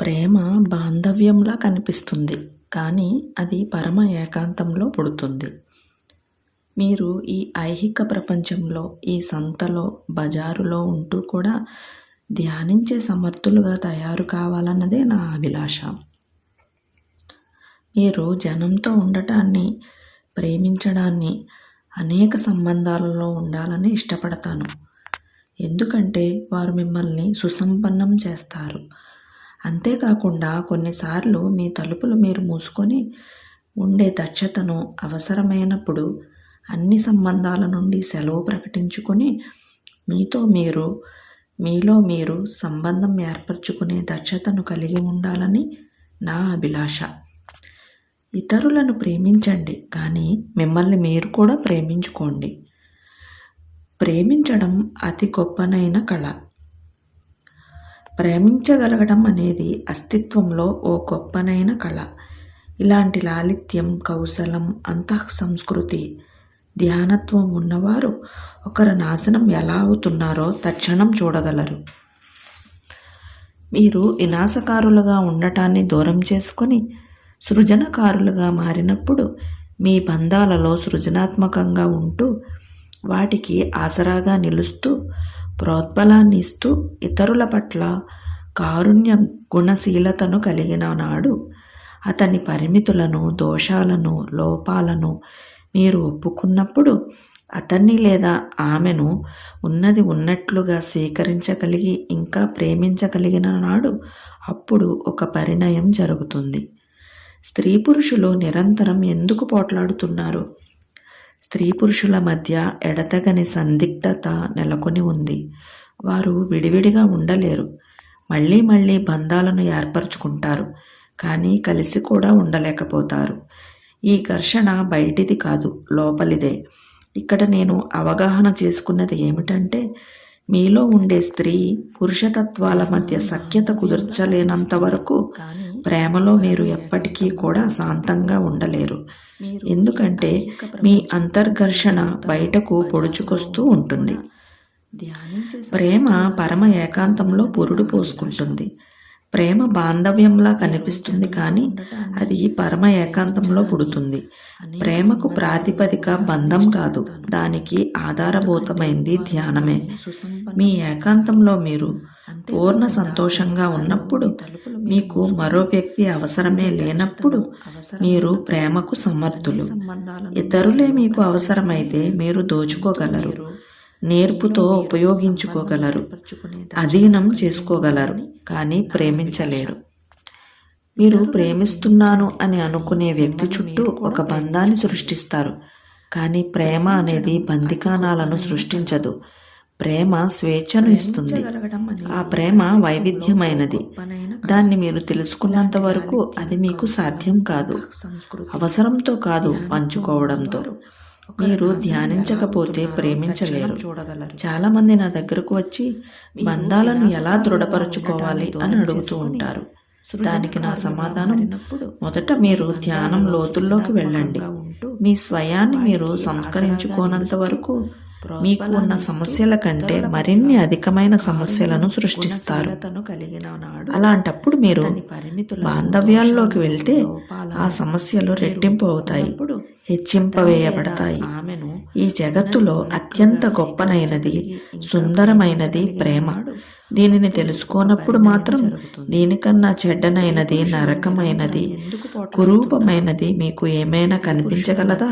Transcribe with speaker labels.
Speaker 1: ప్రేమ బాంధవ్యంలా కనిపిస్తుంది, కానీ అది పరమ ఏకాంతంలో పుడుతుంది. మీరు ఈ ఐహిక ప్రపంచంలో, ఈ సంతలో, బజారులో ఉంటూ కూడా ధ్యానించే సమర్థులుగా తయారు కావాలన్నదే నా అభిలాష. మీరు జనంతో ఉండటాన్ని, ప్రేమించడాన్ని, అనేక సంబంధాలలో ఉండాలని ఇష్టపడతాను. ఎందుకంటే వారు మిమ్మల్ని సుసంపన్నం చేస్తారు. అంతేకాకుండా కొన్నిసార్లు మీ తలుపులు మీరు మూసుకొని ఉండే దక్షతను అవసరమైనప్పుడు అన్ని సంబంధాల నుండి సెలవు ప్రకటించుకొని మీలో మీరు సంబంధం ఏర్పరచుకునే దక్షతను కలిగి ఉండాలని నా అభిలాష. ఇతరులను ప్రేమించండి, కానీ మిమ్మల్ని మీరు కూడా ప్రేమించుకోండి. ప్రేమించడం అతి గొప్పనైన కళ. ప్రేమించగలగడం అనేది అస్తిత్వంలో ఓ గొప్పనైన కళ. ఇలాంటి లాలిత్యం, కౌశలం, అంతఃసంస్కృతి, ధ్యానత్వం ఉన్నవారు ఒకరు నాశనం ఎలా అవుతున్నారో తక్షణం చూడగలరు. మీరు వినాశకారులుగా ఉండటాన్ని దూరం చేసుకొని సృజనకారులుగా మారినప్పుడు మీ బంధాలలో సృజనాత్మకంగా ఉంటూ వాటికి ఆసరాగా నిలుస్తూ ప్రోద్బలాన్ని ఇస్తూ ఇతరుల పట్ల కారుణ్య గుణశీలతను కలిగిన నాడు అతని పరిమితులను, దోషాలను, లోపాలను మీరు ఒప్పుకున్నప్పుడు అతన్ని లేదా ఆమెను ఉన్నది ఉన్నట్లుగా స్వీకరించగలిగి ఇంకా ప్రేమించగలిగిన నాడు అప్పుడు ఒక పరిణయం జరుగుతుంది. స్త్రీ పురుషులు నిరంతరం ఎందుకు పోట్లాడుతున్నారు? స్త్రీ పురుషుల మధ్య ఎడతెగని సందిగ్ధత నెలకొని ఉంది. వారు విడివిడిగా ఉండలేరు. మళ్ళీ మళ్ళీ బంధాలను ఏర్పరచుకుంటారు, కానీ కలిసి కూడా ఉండలేకపోతారు. ఈ ఘర్షణ బయటిది కాదు, లోపలిదే. ఇక్కడ నేను అవగాహన చేసుకున్నది ఏమిటంటే, మీలో ఉండే స్త్రీ పురుషతత్వాల మధ్య సఖ్యత కుదర్చలేనంత వరకు ప్రేమలో మీరు ఎప్పటికీ కూడా శాంతంగా ఉండలేరు. ఎందుకంటే మీ అంతర్ఘర్షణ బయటకు పొడుచుకొస్తూ ఉంటుంది. ప్రేమ పరమ ఏకాంతంలో పురుడు పోసుకుంటుంది. ప్రేమ బాంధవ్యంలా కనిపిస్తుంది, కానీ అది పరమ ఏకాంతంలో పుడుతుంది. ప్రేమకు ప్రాతిపదిక బంధం కాదు, దానికి ఆధారభూతమైంది ధ్యానమే. మీ ఏకాంతంలో మీరు పూర్ణ సంతోషంగా ఉన్నప్పుడు, మీకు మరో వ్యక్తి అవసరమే లేనప్పుడు మీరు ప్రేమకు సమర్థులు. ఇతరులే మీకు అవసరమైతే మీరు దోచుకోగలరు, నేర్పుతో ఉపయోగించుకోగలరు, అధీనం చేసుకోగలరు, కానీ ప్రేమించలేరు. మీరు ప్రేమిస్తున్నాను అని అనుకునే వ్యక్తి చుట్టూ ఒక బంధాన్ని సృష్టిస్తారు, కానీ ప్రేమ అనేది బందికానాలను సృష్టించదు. ప్రేమ స్వేచ్ఛను ఇస్తుంది. ఆ ప్రేమ వైవిధ్యమైనది. దాన్ని మీరు తెలుసుకున్నంత వరకు అది మీకు సాధ్యం కాదు. అవసరంతో కాదు, పంచుకోవడంతో. మీరు ధ్యానించకపోతే ప్రేమించలేరు. చాలా మంది నా దగ్గరకు వచ్చి బంధాలను ఎలా దృఢపరచుకోవాలి అని అడుగుతూ ఉంటారు. దానికి నా సమాధానం, మొదట మీరు ధ్యానం లోతుల్లోకి వెళ్ళండి. మీ స్వయాన్ని మీరు సంస్కరించుకోనంత వరకు మీకు ఉన్న సమస్యల కంటే మరిన్ని అధికమైన సమస్యలను సృష్టిస్తారు. అలాంటప్పుడు మీరు బాంధవ్యాల్లోకి వెళ్తే ఆ సమస్యలు రెట్టింపు అవుతాయి, హెచ్చింపవేయబడతాయి. ఈ జగత్తులో అత్యంత గొప్పనైనది, సుందరమైనది ప్రేమ. దీనిని తెలుసుకోనప్పుడు మాత్రం దీనికన్నా చెడ్డనైనది, నరకమైనది, కురూపమైనది మీకు ఏమైనా కనిపించగలదా?